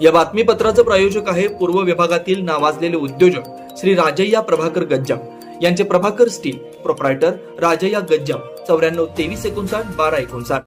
या बातमीपत्राचं प्रायोजक आहे पूर्व विभागातील नावाजलेले उद्योजक श्री राजय्या प्रभाकर गज्जाम यांचे प्रभाकर स्टील, प्रोप्रायटर राजय्या गज्जाम, 94 23 59 12 59।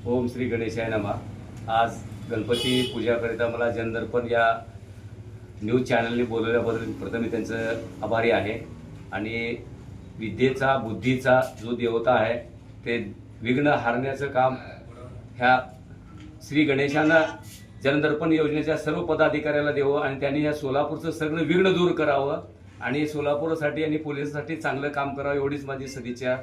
ओम श्री गणेशाय नमः। आज गणपती पूजाकरिता मला जनदर्पण या न्यूज चॅनलने बोलवल्याबद्दल प्रथम मी त्यांचं आभारी आहे। आणि विद्येचा बुद्धीचा जो देवता आहे ते विघ्न हारण्याचं काम ह्या श्री गणेशानं जनदर्पण योजनेच्या सर्व पदाधिकाऱ्याला द्यावं आणि त्यांनी या सोलापूरचं सगळं विघ्न दूर करावं आणि सोलापूरसाठी आणि पोलिसांसाठी चांगलं काम करावं, एवढीच माझी सदिच्छा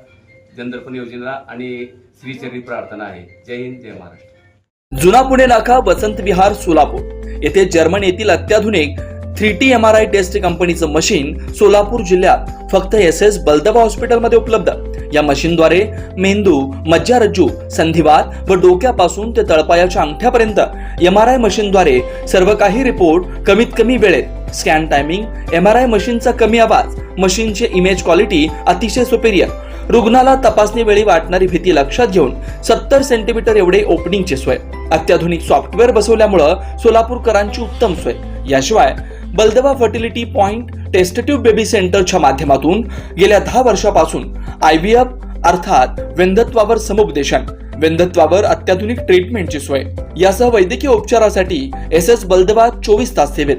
जनदर्पण योजनेला आणि श्रीचरणी प्रार्थना आहे। जय हिंद, जय महाराष्ट्र। जुना पुणे नाका, वसंत विहार, सोलापूर येथे जर्मन येथील अत्याधुनिक 3T MRI टेस्ट कंपनीचं मशीन सोलापूर जिल्ह्यात फक्त SS बलदबा हॉस्पिटलमध्ये उपलब्ध। या मशीनद्वारे मेंदू, मज्जारज्जू, संधिवात व डोक्यापासून ते तळपायाच्या अंगठ्यापर्यंत MRI मशीनद्वारे सर्व काही रिपोर्ट कमीत कमी वेळेत, स्कॅन टायमिंग, MRI मशीनचा कमी आवाज, मशीनचे इमेज क्वालिटी अतिशय सुपेरियर, रुग्णाला तपासणी वेळी वाटणारी भीती लक्षात घेऊन 70 सेंटीमीटर एवढे ओपनिंगची सोय, अत्याधुनिक सॉफ्टवेअर बसवल्यामुळे सोलापूरकरांची उत्तम सोय। याशिवाय बलदबा fertility point test tube baby सेंटरच्या माध्यमातून गेल्या 10 वर्षापासून IVF अर्थात वेंधत्वावर समुपदेशन, वेंधत्वावर अत्याधुनिक ट्रीटमेंटची सोय, यासह वैद्यकीय उपचारासाठी SS बलदबा 24 तास सेवेत।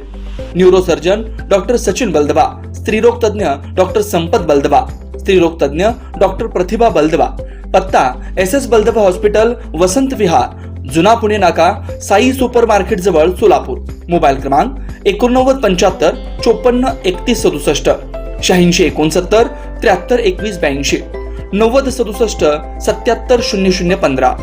न्यूरोसर्जन डॉक्टर सचिन बलदबा, स्त्रीरोग तज्ञ डॉक्टर संपत बलदबा, स्त्रीरोग तज्ञ डॉक्टर प्रतिभा बलदबा। पत्ता SS बलदबा हॉस्पिटल, वसंत विहार, जुना पुणे नाका, साई सुपर मार्केट जवळ, सोलापूर। मोबाईल क्रमांक 89 75 54 31 67, 86 69 73 21 82, 90 67 77 00 15।